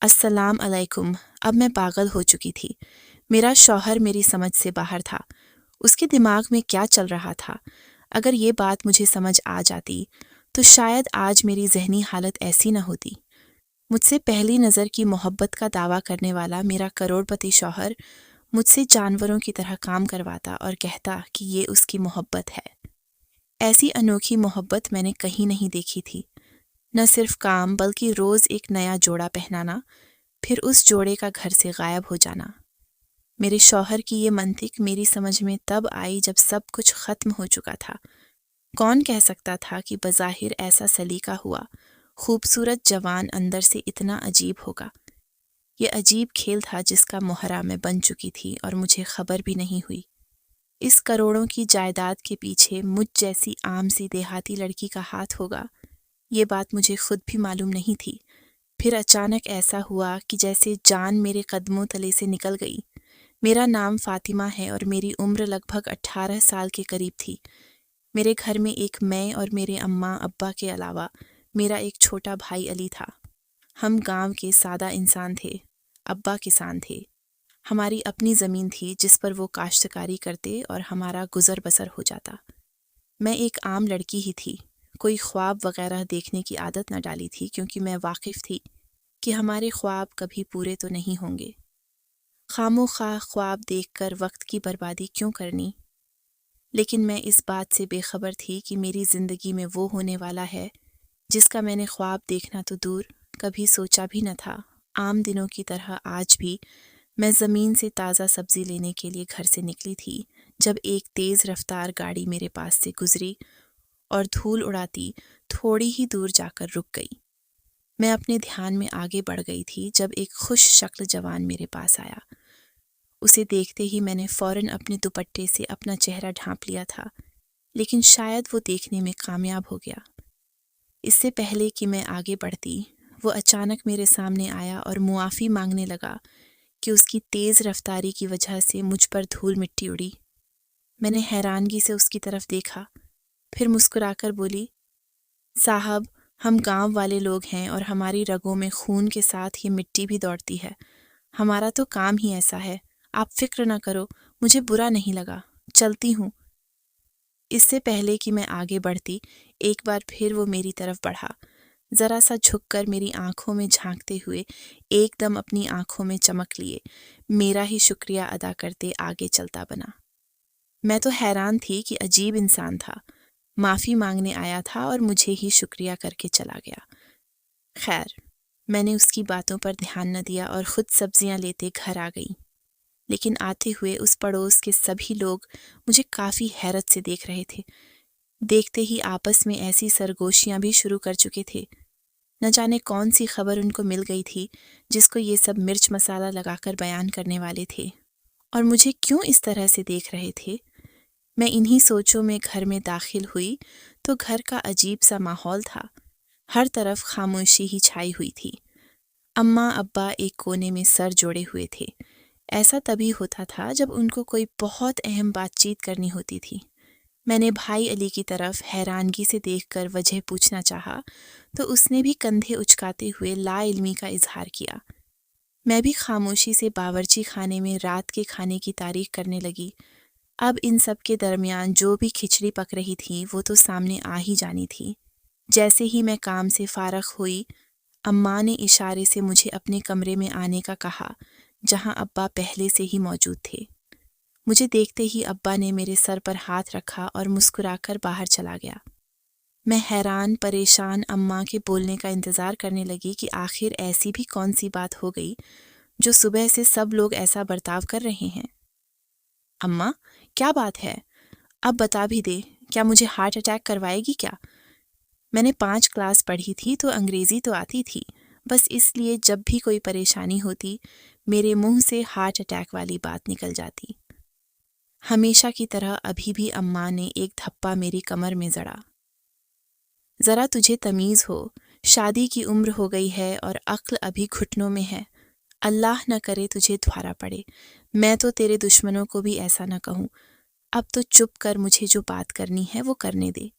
अस्सलाम अलैकुम। अब मैं पागल हो चुकी थी। मेरा शौहर मेरी समझ से बाहर था। उसके दिमाग में क्या चल रहा था? अगर ये बात मुझे समझ आ जाती तो शायद आज मेरी ज़हनी हालत ऐसी न होती। मुझसे पहली नज़र की मोहब्बत का दावा करने वाला मेरा करोड़पति शौहर मुझसे जानवरों की तरह काम करवाता और कहता कि ये उसकी मोहब्बत है। ऐसी अनोखी मोहब्बत मैंने कहीं नहीं देखी थी। न सिर्फ काम बल्कि रोज़ एक नया जोड़ा पहनाना, फिर उस जोड़े का घर से गायब हो जाना। मेरे शौहर की ये मंतिक मेरी समझ में तब आई जब सब कुछ ख़त्म हो चुका था। कौन कह सकता था कि बज़ाहिर ऐसा सलीका हुआ, खूबसूरत जवान अंदर से इतना अजीब होगा। ये अजीब खेल था जिसका मोहरा मैं बन चुकी थी और मुझे खबर भी नहीं हुई। इस करोड़ों की जायदाद के पीछे मुझ जैसी आम सी देहाती लड़की का हाथ होगा, ये बात मुझे खुद भी मालूम नहीं थी। फिर अचानक ऐसा हुआ कि जैसे जान मेरे कदमों तले से निकल गई। मेरा नाम फ़ातिमा है और मेरी उम्र लगभग 18 साल के करीब थी। मेरे घर में एक मैं और मेरे अम्मा अब्बा के अलावा मेरा एक छोटा भाई अली था। हम गांव के सादा इंसान थे। अब्बा किसान थे। हमारी अपनी ज़मीन थी जिस पर वो काश्तकारी करते और हमारा गुज़र बसर हो जाता। मैं एक आम लड़की ही थी। कोई ख्वाब वगैरह देखने की आदत न डाली थी क्योंकि मैं वाकिफ़ थी कि हमारे ख्वाब कभी पूरे तो नहीं होंगे। खामोखा ख्वाब देखकर वक्त की बर्बादी क्यों करनी? लेकिन मैं इस बात से बेखबर थी कि मेरी ज़िंदगी में वो होने वाला है जिसका मैंने ख्वाब देखना तो दूर, कभी सोचा भी न था। आम दिनों की तरह आज भी मैं ज़मीन से ताज़ा सब्ज़ी लेने के लिए घर से निकली थी जब एक तेज़ रफ्तार गाड़ी मेरे पास से गुजरी और धूल उड़ाती थोड़ी ही दूर जाकर रुक गई। मैं अपने ध्यान में आगे बढ़ गई थी जब एक खुश शक्ल जवान मेरे पास आया। उसे देखते ही मैंने फ़ौरन अपने दुपट्टे से अपना चेहरा ढांप लिया था, लेकिन शायद वो देखने में कामयाब हो गया। इससे पहले कि मैं आगे बढ़ती, वो अचानक मेरे सामने आया और मुआफ़ी मांगने लगा कि उसकी तेज़ रफ्तारी की वजह से मुझ पर धूल मिट्टी उड़ी। मैंने हैरानगी से उसकी तरफ देखा, फिर मुस्कुराकर बोली, साहब, हम गांव वाले लोग हैं और हमारी रगों में खून के साथ ये मिट्टी भी दौड़ती है। हमारा तो काम ही ऐसा है। आप फिक्र न करो, मुझे बुरा नहीं लगा। चलती हूँ। इससे पहले कि मैं आगे बढ़ती, एक बार फिर वो मेरी तरफ बढ़ा। ज़रा सा झुककर मेरी आंखों में झांकते हुए एकदम अपनी आंखों में चमक लिए मेरा ही शुक्रिया अदा करते आगे चलता बना। मैं तो हैरान थी कि अजीब इंसान था। माफ़ी मांगने आया था और मुझे ही शुक्रिया करके चला गया। खैर, मैंने उसकी बातों पर ध्यान न दिया और खुद सब्जियां लेते घर आ गई। लेकिन आते हुए उस पड़ोस के सभी लोग मुझे काफ़ी हैरत से देख रहे थे। देखते ही आपस में ऐसी सरगोशियां भी शुरू कर चुके थे। न जाने कौन सी खबर उनको मिल गई थी जिसको ये सब मिर्च मसाला लगाकर बयान करने वाले थे, और मुझे क्यों इस तरह से देख रहे थे। मैं इन्हीं सोचों में घर में दाखिल हुई तो घर का अजीब सा माहौल था। हर तरफ खामोशी ही छाई हुई थी। अम्मा अब्बा एक कोने में सर जोड़े हुए थे। ऐसा तभी होता था जब उनको कोई बहुत अहम बातचीत करनी होती थी। मैंने भाई अली की तरफ हैरानगी से देखकर वजह पूछना चाहा तो उसने भी कंधे उचकाते हुए लाइल्मी का इजहार किया। मैं भी खामोशी से बावर्ची खाने में रात के खाने की तारीफ करने लगी। अब इन सब के दरमियान जो भी खिचड़ी पक रही थी वो तो सामने आ ही जानी थी। जैसे ही मैं काम से फारग हुई, अम्मा ने इशारे से मुझे अपने कमरे में आने का कहा, जहां अब्बा पहले से ही मौजूद थे। मुझे देखते ही अब्बा ने मेरे सर पर हाथ रखा और मुस्कुराकर बाहर चला गया। मैं हैरान परेशान अम्मा के बोलने का इंतज़ार करने लगी कि आखिर ऐसी भी कौन सी बात हो गई जो सुबह से सब लोग ऐसा बर्ताव कर रहे हैं। अम्मा, क्या बात है? अब बता भी दे, क्या मुझे हार्ट अटैक करवाएगी क्या? मैंने 5 क्लास पढ़ी थी तो अंग्रेज़ी तो आती थी। बस इसलिए जब भी कोई परेशानी होती, मेरे मुंह से हार्ट अटैक वाली बात निकल जाती। हमेशा की तरह अभी भी अम्मा ने एक धप्पा मेरी कमर में जड़ा। ज़रा तुझे तमीज़ हो, शादी की उम्र हो गई है और अक्ल अभी घुटनों में है। अल्लाह न करे तुझे धुआरा पड़े। मैं तो तेरे दुश्मनों को भी ऐसा न कहूँ। अब तो चुप कर, मुझे जो बात करनी है वो करने दे।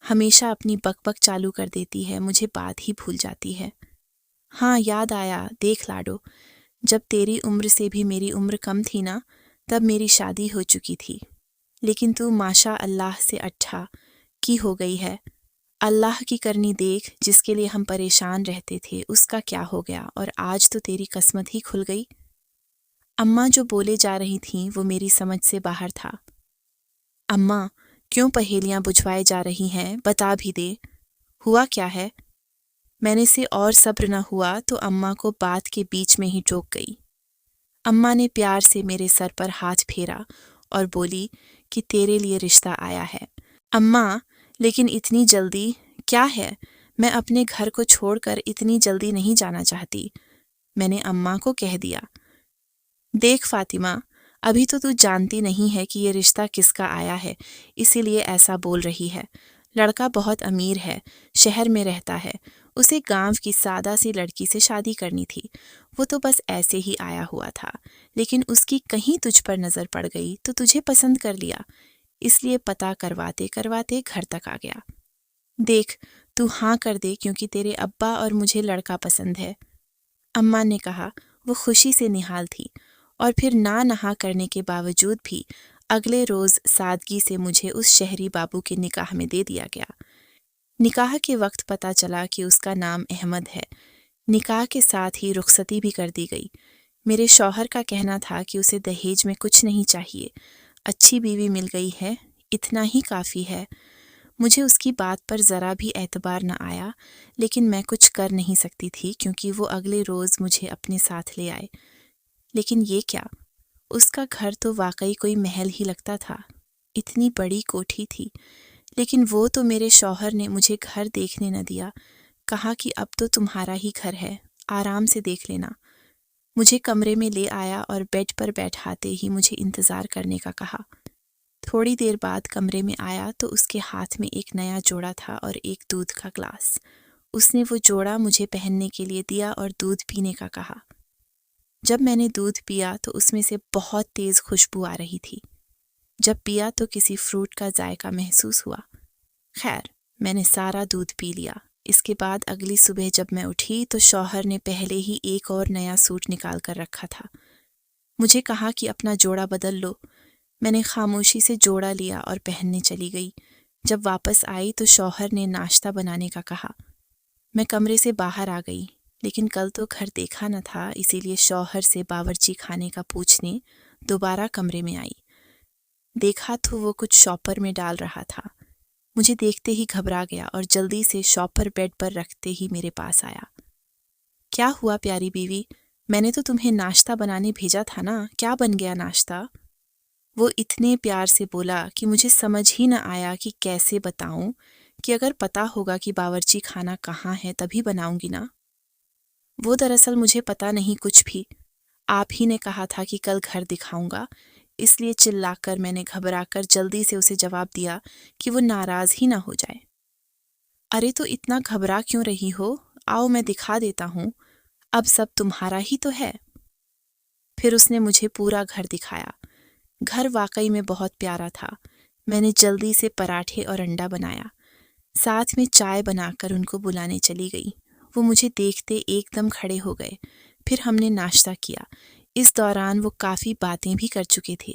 हमेशा अपनी बकबक चालू कर देती है, मुझे बात ही भूल जाती है। हाँ, याद आया, देख लाडो, जब तेरी उम्र से भी मेरी उम्र कम थी ना, तब मेरी शादी हो चुकी थी। लेकिन तू माशा अल्लाह से अच्छा की हो गई है। अल्लाह की करनी देख, जिसके लिए हम परेशान रहते थे उसका क्या हो गया, और आज तो तेरी किस्मत ही खुल गई। अम्मा जो बोले जा रही थीं वो मेरी समझ से बाहर था। अम्मा, क्यों पहेलियां बुझवाए जा रही हैं, बता भी दे, हुआ क्या है? मैंने से और सब्र न हुआ तो अम्मा को बात के बीच में ही टोक गई। अम्मा ने प्यार से मेरे सर पर हाथ फेरा और बोली कि तेरे लिए रिश्ता आया है। अम्मा, लेकिन इतनी जल्दी क्या है? मैं अपने घर को छोड़कर इतनी जल्दी नहीं जाना चाहती, मैंने अम्मा को कह दिया। देख फातिमा, अभी तो तू जानती नहीं है कि ये रिश्ता किसका आया है, इसीलिए ऐसा बोल रही है। लड़का बहुत अमीर है, शहर में रहता है, उसे गांव की सादा सी लड़की से शादी करनी थी। वो तो बस ऐसे ही आया हुआ था, लेकिन उसकी कहीं तुझ पर नज़र पड़ गई तो तुझे पसंद कर लिया, इसलिए पता करवाते करवाते घर तक आ गया। देख, तू हाँ कर दे क्योंकि तेरे अब्बा और मुझे लड़का पसंद है। अम्मा ने कहा। वो खुशी से निहाल थी, और फिर ना नहा करने के बावजूद भी अगले रोज़ सादगी से मुझे उस शहरी बाबू के निकाह में दे दिया गया। निकाह के वक्त पता चला कि उसका नाम अहमद है। निकाह के साथ ही रुखसती भी कर दी गई। मेरे शौहर का कहना था कि उसे दहेज में कुछ नहीं चाहिए, अच्छी बीवी मिल गई है, इतना ही काफ़ी है। मुझे उसकी बात पर ज़रा भी एतबार न आया, लेकिन मैं कुछ कर नहीं सकती थी क्योंकि वो अगले रोज़ मुझे अपने साथ ले आए। लेकिन ये क्या, उसका घर तो वाकई कोई महल ही लगता था। इतनी बड़ी कोठी थी, लेकिन वो तो मेरे शौहर ने मुझे घर देखने न दिया। कहा कि अब तो तुम्हारा ही घर है, आराम से देख लेना। मुझे कमरे में ले आया और बेड पर बैठाते ही मुझे इंतज़ार करने का कहा। थोड़ी देर बाद कमरे में आया तो उसके हाथ में एक नया जोड़ा था और एक दूध का ग्लास। उसने वो जोड़ा मुझे पहनने के लिए दिया और दूध पीने का कहा। जब मैंने दूध पिया तो उसमें से बहुत तेज़ खुशबू आ रही थी। जब पिया तो किसी फ्रूट का जायका महसूस हुआ। खैर, मैंने सारा दूध पी लिया। इसके बाद अगली सुबह जब मैं उठी तो शौहर ने पहले ही एक और नया सूट निकाल कर रखा था। मुझे कहा कि अपना जोड़ा बदल लो। मैंने खामोशी से जोड़ा लिया और पहनने चली गई। जब वापस आई तो शौहर ने नाश्ता बनाने का कहा। मैं कमरे से बाहर आ गई, लेकिन कल तो घर देखा न था, इसीलिए शौहर से बावर्ची खाने का पूछने दोबारा कमरे में आई। देखा तो वो कुछ शॉपर में डाल रहा था। मुझे देखते ही घबरा गया और जल्दी से शॉपर बेड पर रखते ही मेरे पास आया। क्या हुआ प्यारी बीवी, मैंने तो तुम्हें नाश्ता बनाने भेजा था ना, क्या बन गया नाश्ता? वो इतने प्यार से बोला कि मुझे समझ ही न आया कि कैसे बताऊं, कि अगर पता होगा कि बावर्ची खाना कहाँ है तभी बनाऊंगी ना। वो दरअसल मुझे पता नहीं कुछ भी, आप ही ने कहा था कि कल घर दिखाऊंगा, इसलिए चिल्लाकर मैंने घबराकर जल्दी से उसे जवाब दिया कि वो नाराज़ ही ना हो जाए। अरे तो इतना घबरा क्यों रही हो, आओ मैं दिखा देता हूँ, अब सब तुम्हारा ही तो है। फिर उसने मुझे पूरा घर दिखाया। घर वाकई में बहुत प्यारा था। मैंने जल्दी से पराठे और अंडा बनाया, साथ में चाय बनाकर उनको बुलाने चली गई। वो मुझे देखते एकदम खड़े हो गए। फिर हमने नाश्ता किया। इस दौरान वो काफ़ी बातें भी कर चुके थे।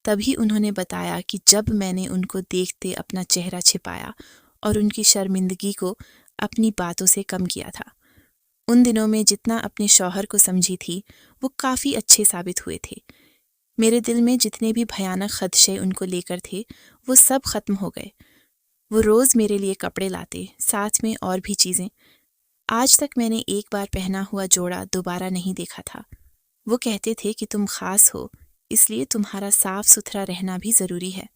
तभी उन्होंने बताया कि जब मैंने उनको देखते अपना चेहरा छिपाया और उनकी शर्मिंदगी को अपनी बातों से कम किया था। उन दिनों में जितना अपने शौहर को समझी थी, वो काफ़ी अच्छे साबित हुए थे। मेरे दिल में जितने भी भयानक खदशे उनको लेकर थे, वो सब खत्म हो गए। वो रोज़ मेरे लिए कपड़े लाते, साथ में और भी चीज़ें। आज तक मैंने एक बार पहना हुआ जोड़ा दोबारा नहीं देखा था। वो कहते थे कि तुम खास हो, इसलिए तुम्हारा साफ सुथरा रहना भी ज़रूरी है।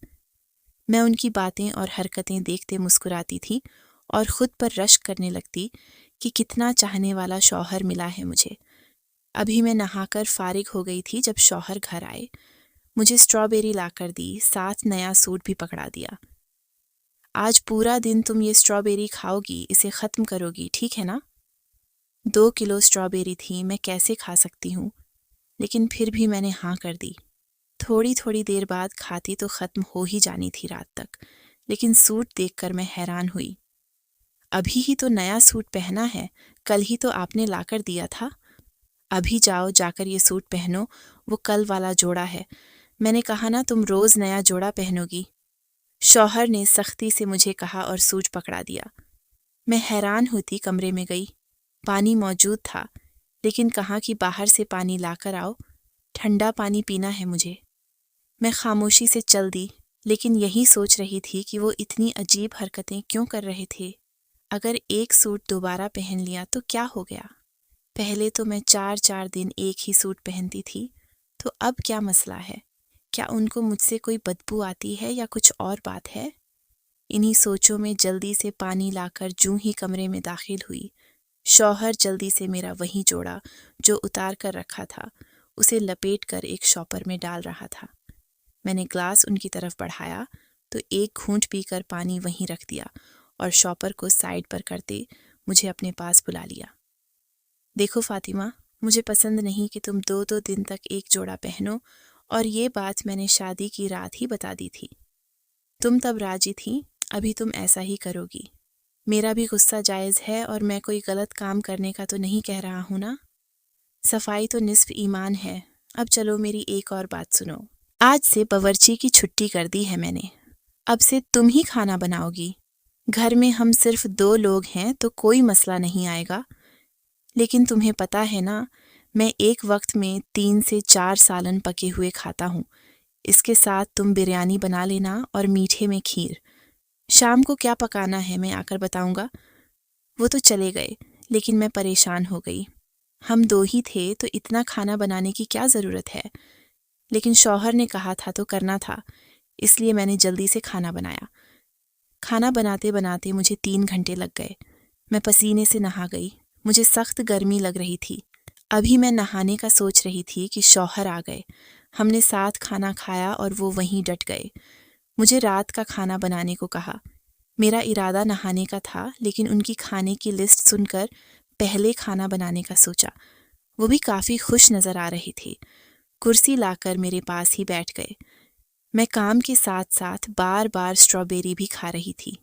मैं उनकी बातें और हरकतें देखते मुस्कुराती थी और ख़ुद पर रश्क करने लगती कि कितना चाहने वाला शौहर मिला है मुझे। अभी मैं नहाकर फारिग हो गई थी जब शौहर घर आए। मुझे स्ट्रॉबेरी लाकर दी, साथ नया सूट भी पकड़ा दिया। आज पूरा दिन तुम ये स्ट्रॉबेरी खाओगी, इसे ख़त्म करोगी, ठीक है ना? 2 किलो स्ट्रॉबेरी थी, मैं कैसे खा सकती हूँ, लेकिन फिर भी मैंने हाँ कर दी। थोड़ी थोड़ी देर बाद खाती तो ख़त्म हो ही जानी थी रात तक, लेकिन सूट देखकर मैं हैरान हुई। अभी ही तो नया सूट पहना है, कल ही तो आपने लाकर दिया था। अभी जाओ, जाकर ये सूट पहनो, वो कल वाला जोड़ा है। मैंने कहा ना, तुम रोज नया जोड़ा पहनोगी। शौहर ने सख्ती से मुझे कहा और सूट पकड़ा दिया। मैं हैरान होती कमरे में गई। पानी मौजूद था, लेकिन कहा कि बाहर से पानी लाकर आओ, ठंडा पानी पीना है मुझे। मैं खामोशी से चल दी, लेकिन यही सोच रही थी कि वो इतनी अजीब हरकतें क्यों कर रहे थे। अगर एक सूट दोबारा पहन लिया तो क्या हो गया? पहले तो मैं 4-4 दिन एक ही सूट पहनती थी, तो अब क्या मसला है? क्या उनको मुझसे कोई बदबू आती है या कुछ और बात है? इन्हीं सोचों में जल्दी से पानी लाकर जूं ही कमरे में दाखिल हुई, शौहर जल्दी से मेरा वही जोड़ा जो उतार कर रखा था, उसे लपेट कर एक शॉपर में डाल रहा था। मैंने ग्लास उनकी तरफ बढ़ाया तो एक घूंट पीकर पानी वहीं रख दिया और शॉपर को साइड पर करते मुझे अपने पास बुला लिया। देखो फातिमा, मुझे पसंद नहीं कि तुम 2-2 दिन तक एक जोड़ा पहनो, और ये बात मैंने शादी की रात ही बता दी थी। तुम तब राजी थी, अभी तुम ऐसा ही करोगी। मेरा भी गुस्सा जायज़ है और मैं कोई गलत काम करने का तो नहीं कह रहा हूं ना। सफाई तो निस्फ ईमान है। अब चलो मेरी एक और बात सुनो। आज से बावर्ची की छुट्टी कर दी है मैंने। अब से तुम ही खाना बनाओगी। घर में हम सिर्फ 2 लोग हैं तो कोई मसला नहीं आएगा। लेकिन तुम्हें पता है ना, मैं एक वक्त में 3 से 4 सालन पके हुए खाता हूँ। इसके साथ तुम बिरयानी बना लेना और मीठे में खीर। शाम को क्या पकाना है मैं आकर बताऊंगा। वो तो चले गए, लेकिन मैं परेशान हो गई। हम 2 ही थे तो इतना खाना बनाने की क्या ज़रूरत है? लेकिन शौहर ने कहा था तो करना था, इसलिए मैंने जल्दी से खाना बनाया। खाना बनाते बनाते मुझे 3 घंटे लग गए। मैं पसीने से नहा गई। मुझे सख्त गर्मी लग रही थी। अभी मैं नहाने का सोच रही थी कि शौहर आ गए। हमने साथ खाना खाया और वो वहीं डट गए। मुझे रात का खाना बनाने को कहा। मेरा इरादा नहाने का था, लेकिन उनकी खाने की लिस्ट सुनकर पहले खाना बनाने का सोचा। वो भी काफ़ी खुश नज़र आ रही थी। कुर्सी लाकर मेरे पास ही बैठ गए। मैं काम के साथ साथ बार बार स्ट्रॉबेरी भी खा रही थी।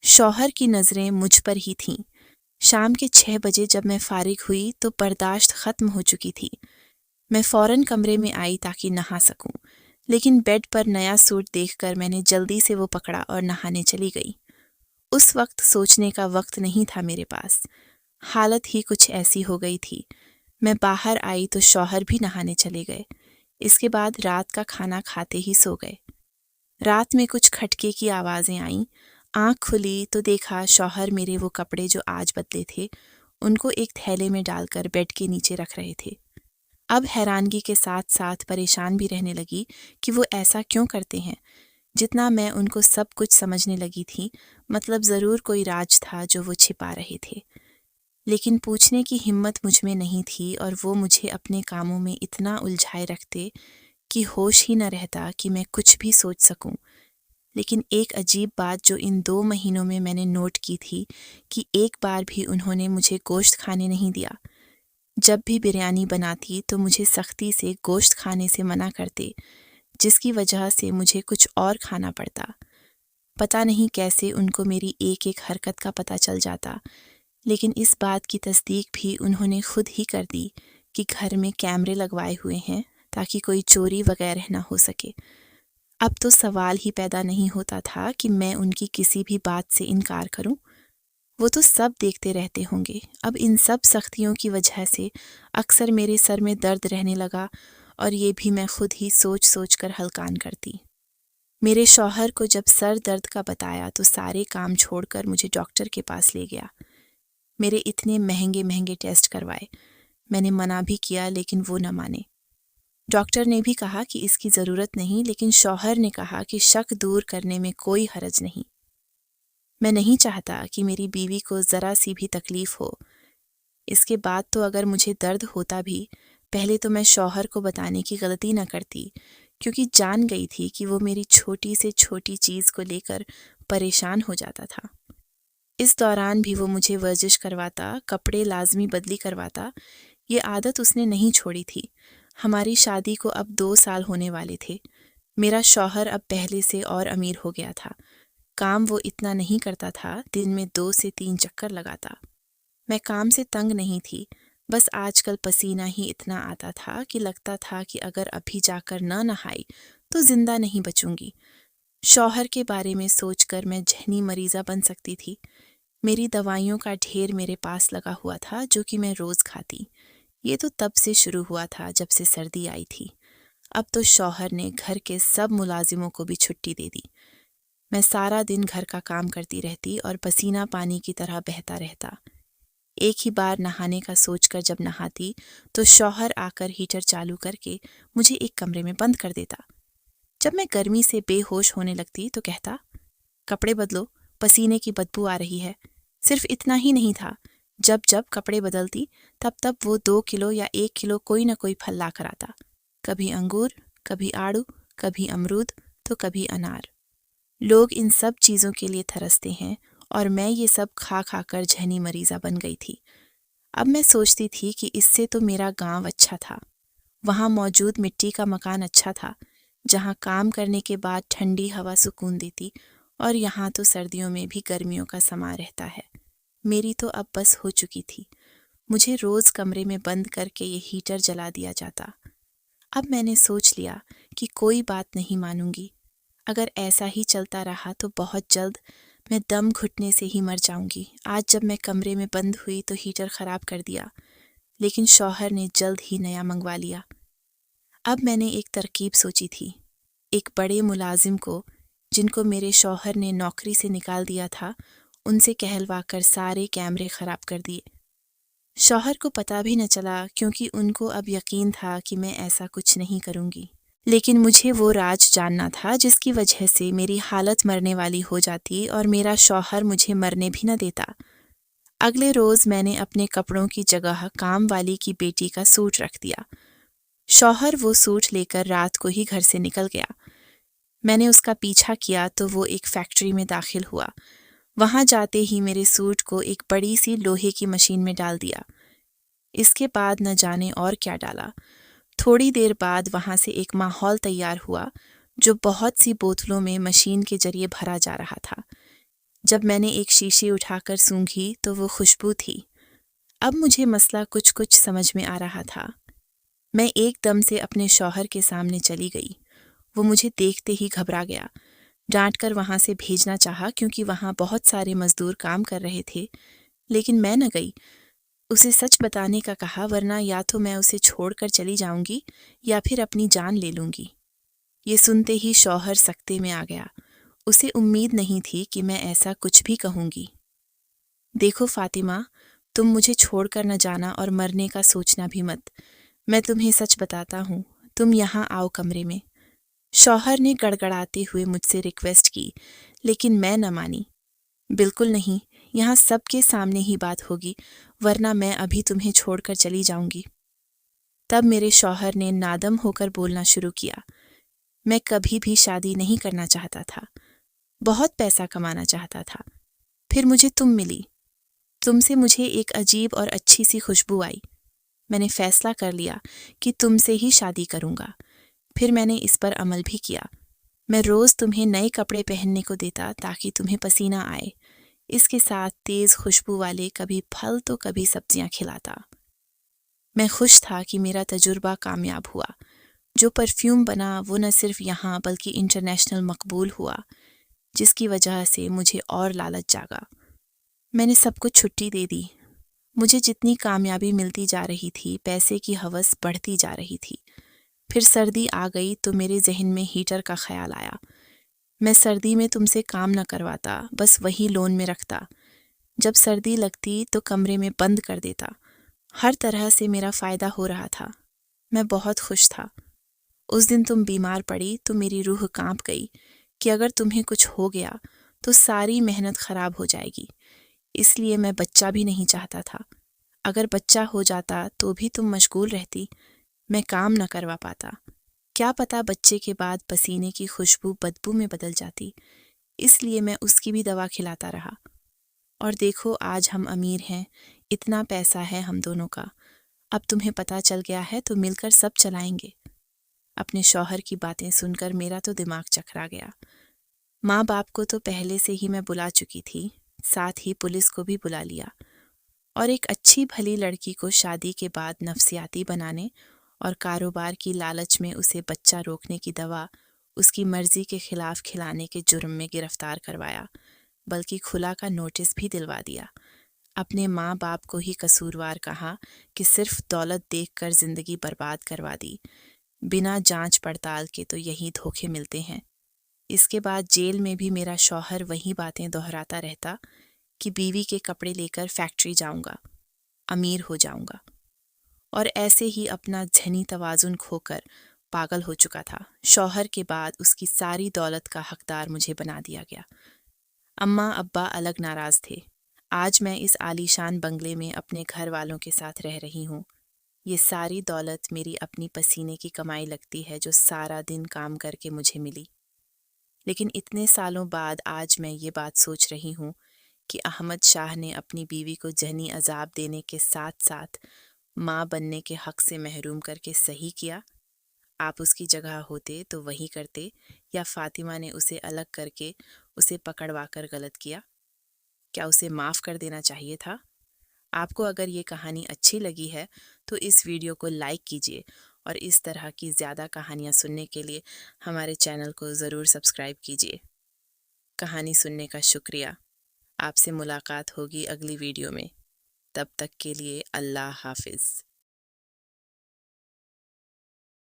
शौहर की नज़रें मुझ पर ही थीं। शाम के 6 बजे जब मैं फारिग हुई तो बर्दाश्त ख़त्म हो चुकी थी। मैं फ़ौरन कमरे में आई ताकि नहा सकूं, लेकिन बेड पर नया सूट देखकर मैंने जल्दी से वो पकड़ा और नहाने चली गई। उस वक्त सोचने का वक्त नहीं था मेरे पास। हालत ही कुछ ऐसी हो गई थी। मैं बाहर आई तो शौहर भी नहाने चले गए। इसके बाद रात का खाना खाते ही सो गए। रात में कुछ खटके की आवाज़ें आईं। आँख खुली तो देखा शौहर मेरे वो कपड़े जो आज बदले थे, उनको एक थैले में डालकर बेड के नीचे रख रहे थे। अब हैरानगी के साथ साथ परेशान भी रहने लगी कि वो ऐसा क्यों करते हैं। जितना मैं उनको सब कुछ समझने लगी थी, मतलब ज़रूर कोई राज था जो वो छिपा रहे थे। लेकिन पूछने की हिम्मत मुझ में नहीं थी और वो मुझे अपने कामों में इतना उलझाए रखते कि होश ही न रहता कि मैं कुछ भी सोच सकूं। लेकिन एक अजीब बात जो इन 2 महीनों में मैंने नोट की थी कि एक बार भी उन्होंने मुझे गोश्त खाने नहीं दिया। जब भी बिरयानी बनाती तो मुझे सख्ती से गोश्त खाने से मना करते, जिसकी वजह से मुझे कुछ और खाना पड़ता। पता नहीं कैसे उनको मेरी एक एक हरकत का पता चल जाता, लेकिन इस बात की तस्दीक भी उन्होंने खुद ही कर दी कि घर में कैमरे लगवाए हुए हैं ताकि कोई चोरी वगैरह ना हो सके। अब तो सवाल ही पैदा नहीं होता था कि मैं उनकी किसी भी बात से इनकार करूं। वो तो सब देखते रहते होंगे। अब इन सब सख्तियों की वजह से अक्सर मेरे सर में दर्द रहने लगा और ये भी मैं खुद ही सोच सोच कर हलकान करती। मेरे शौहर को जब सर दर्द का बताया तो सारे काम छोड़कर मुझे डॉक्टर के पास ले गया। मेरे इतने महंगे महंगे टेस्ट करवाए। मैंने मना भी किया, लेकिन वो न माने। डॉक्टर ने भी कहा कि इसकी ज़रूरत नहीं, लेकिन शौहर ने कहा कि शक दूर करने में कोई हरज नहीं। मैं नहीं चाहता कि मेरी बीवी को ज़रा सी भी तकलीफ़ हो। इसके बाद तो अगर मुझे दर्द होता भी, पहले तो मैं शौहर को बताने की गलती न करती, क्योंकि जान गई थी कि वो मेरी छोटी से छोटी चीज़ को लेकर परेशान हो जाता था। इस दौरान भी वो मुझे वर्जिश करवाता, कपड़े लाजमी बदली करवाता। ये आदत उसने नहीं छोड़ी थी। हमारी शादी को अब 2 साल होने वाले थे। मेरा शौहर अब पहले से और अमीर हो गया था। काम वो इतना नहीं करता था, दिन में 2 से 3 चक्कर लगाता। मैं काम से तंग नहीं थी, बस आजकल पसीना ही इतना आता था कि लगता था कि अगर अभी जाकर न नहाई तो जिंदा नहीं बचूंगी। शौहर के बारे में सोचकर मैं जहनी मरीजा बन सकती थी। मेरी दवाइयों का ढेर मेरे पास लगा हुआ था जो कि मैं रोज खाती। ये तो तब से शुरू हुआ था जब से सर्दी आई थी। अब तो शौहर ने घर के सब मुलाजिमों को भी छुट्टी दे दी। मैं सारा दिन घर का काम करती रहती और पसीना पानी की तरह बहता रहता। एक ही बार नहाने का सोचकर जब नहाती तो शौहर आकर हीटर चालू करके मुझे एक कमरे में बंद कर देता। जब मैं गर्मी से बेहोश होने लगती तो कहता, कपड़े बदलो, पसीने की बदबू आ रही है। सिर्फ इतना ही नहीं था, जब जब कपड़े बदलती तब तब वो 2 किलो या 1 किलो कोई ना कोई फल ला कर आता। कभी अंगूर, कभी आड़ू, कभी अमरूद तो कभी अनार। लोग इन सब चीज़ों के लिए तरसते हैं और मैं ये सब खा खा कर जहनी मरीजा बन गई थी। अब मैं सोचती थी कि इससे तो मेरा गांव अच्छा था। वहाँ मौजूद मिट्टी का मकान अच्छा था, जहाँ काम करने के बाद ठंडी हवा सुकून देती, और यहाँ तो सर्दियों में भी गर्मियों का समा रहता है। मेरी तो अब बस हो चुकी थी। मुझे रोज़ कमरे में बंद करके ये हीटर जला दिया जाता। अब मैंने सोच लिया कि कोई बात नहीं मानूंगी। अगर ऐसा ही चलता रहा तो बहुत जल्द मैं दम घुटने से ही मर जाऊंगी। आज जब मैं कमरे में बंद हुई तो हीटर ख़राब कर दिया, लेकिन शौहर ने जल्द ही नया मंगवा लिया। अब मैंने एक तरकीब सोची थी। एक बड़े मुलाजिम को, जिनको मेरे शौहर ने नौकरी से निकाल दिया था, उनसे कहलवा कर सारे कैमरे ख़राब कर दिए। शौहर को पता भी न चला, क्योंकि उनको अब यकीन था कि मैं ऐसा कुछ नहीं करूँगी। लेकिन मुझे वो राज जानना था जिसकी वजह से मेरी हालत मरने वाली हो जाती और मेरा शौहर मुझे मरने भी न देता। अगले रोज़ मैंने अपने कपड़ों की जगह काम वाली की बेटी का सूट रख दिया। शौहर वो सूट लेकर रात को ही घर से निकल गया। मैंने उसका पीछा किया तो वो एक फैक्ट्री में दाखिल हुआ। वहाँ जाते ही मेरे सूट को एक बड़ी सी लोहे की मशीन में डाल दिया। इसके बाद न जाने और क्या डाला। थोड़ी देर बाद वहाँ से एक माहौल तैयार हुआ जो बहुत सी बोतलों में मशीन के जरिए भरा जा रहा था। जब मैंने एक शीशी उठाकर सूंघी तो वो खुशबू थी। अब मुझे मसला कुछ कुछ समझ में आ रहा था। मैं एकदम से अपने शौहर के सामने चली गई। वो मुझे देखते ही घबरा गया। डांट कर वहाँ से भेजना चाहा, क्योंकि वहाँ बहुत सारे मजदूर काम कर रहे थे, लेकिन मैं न गई। उसे सच बताने का कहा, वरना या तो मैं उसे छोड़कर चली जाऊंगी या फिर अपनी जान ले लूंगी। ये सुनते ही शौहर सख्ते में आ गया। उसे उम्मीद नहीं थी कि मैं ऐसा कुछ भी कहूंगी। देखो फातिमा, तुम मुझे छोड़कर न जाना और मरने का सोचना भी मत। मैं तुम्हें सच बताता हूँ, तुम यहाँ आओ कमरे में। शौहर ने गड़गड़ाते हुए मुझसे रिक्वेस्ट की, लेकिन मैं न मानी। बिल्कुल नहीं, यहाँ सबके सामने ही बात होगी, वरना मैं अभी तुम्हें छोड़कर चली जाऊंगी। तब मेरे शौहर ने नादम होकर बोलना शुरू किया। मैं कभी भी शादी नहीं करना चाहता था, बहुत पैसा कमाना चाहता था। फिर मुझे तुम मिली। तुमसे मुझे एक अजीब और अच्छी सी खुशबू आई। मैंने फैसला कर लिया कि तुमसे ही शादी करूंगा। फिर मैंने इस पर अमल भी किया। मैं रोज़ तुम्हें नए कपड़े पहनने को देता ताकि तुम्हें पसीना आए। इसके साथ तेज़ खुशबू वाले कभी फल तो कभी सब्जियां खिलाता। मैं खुश था कि मेरा तजुर्बा कामयाब हुआ। जो परफ्यूम बना वो न सिर्फ यहाँ बल्कि इंटरनेशनल मकबूल हुआ, जिसकी वजह से मुझे और लालच जागा। मैंने सबको छुट्टी दे दी। मुझे जितनी कामयाबी मिलती जा रही थी, पैसे की हवस बढ़ती जा रही थी। फिर सर्दी आ गई तो मेरे जहन में हीटर का ख्याल आया। मैं सर्दी में तुमसे काम न करवाता, बस वही लोन में रखता। जब सर्दी लगती तो कमरे में बंद कर देता। हर तरह से मेरा फ़ायदा हो रहा था। मैं बहुत खुश था। उस दिन तुम बीमार पड़ी तो मेरी रूह कांप गई कि अगर तुम्हें कुछ हो गया तो सारी मेहनत ख़राब हो जाएगी। इसलिए मैं बच्चा भी नहीं चाहता था। अगर बच्चा हो जाता तो भी तुम मशगूल रहती, मैं काम न करवा पाता। क्या पता बच्चे के बाद पसीने की खुशबू बदबू में बदल जाती। इसलिए मैं उसकी भी दवा खिलाता रहा। और देखो, आज हम अमीर हैं, इतना पैसा है हम दोनों का। अब तुम्हें पता चल गया है तो मिलकर सब चलाएंगे। अपने शौहर की बातें सुनकर मेरा तो दिमाग चकरा गया। माँ बाप को तो पहले से ही मैं बुला चुकी थी, साथ ही पुलिस को भी बुला लिया। और एक अच्छी भली लड़की को शादी के बाद नफसियाती बनाने और कारोबार की लालच में उसे बच्चा रोकने की दवा उसकी मर्जी के खिलाफ खिलाने के जुर्म में गिरफ्तार करवाया, बल्कि खुला का नोटिस भी दिलवा दिया। अपने माँ बाप को ही कसूरवार कहा कि सिर्फ दौलत देखकर जिंदगी बर्बाद करवा दी। बिना जांच पड़ताल के तो यही धोखे मिलते हैं। इसके बाद जेल में भी मेरा शौहर वही बातें दोहराता रहता कि बीवी के कपड़े लेकर फैक्ट्री जाऊंगा, अमीर हो जाऊंगा, और ऐसे ही अपना ज़हनी तवाज़ुन खोकर पागल हो चुका था। शौहर के बाद उसकी सारी दौलत का हकदार मुझे बना दिया गया। अम्मा अब्बा अलग नाराज़ थे। आज मैं इस आलीशान बंगले में अपने घर वालों के साथ रह रही हूँ। ये सारी दौलत मेरी अपनी पसीने की कमाई लगती है जो सारा दिन काम करके मुझे मिली। लेकिन इतने सालों बाद आज मैं ये बात सोच रही हूँ कि अहमद शाह ने अपनी बीवी को जहनी अजाब देने के साथ साथ माँ बनने के हक से महरूम करके सही किया। आप उसकी जगह होते तो वही करते, या फातिमा ने उसे अलग करके उसे पकड़वा कर गलत किया? क्या उसे माफ़ कर देना चाहिए था? आपको अगर ये कहानी अच्छी लगी है तो इस वीडियो को लाइक कीजिए, और इस तरह की ज़्यादा कहानियाँ सुनने के लिए हमारे चैनल को ज़रूर सब्सक्राइब कीजिए। कहानी सुनने का शुक्रिया। आपसे मुलाकात होगी अगली वीडियो में। तब तक के लिए अल्लाह हाफिज़।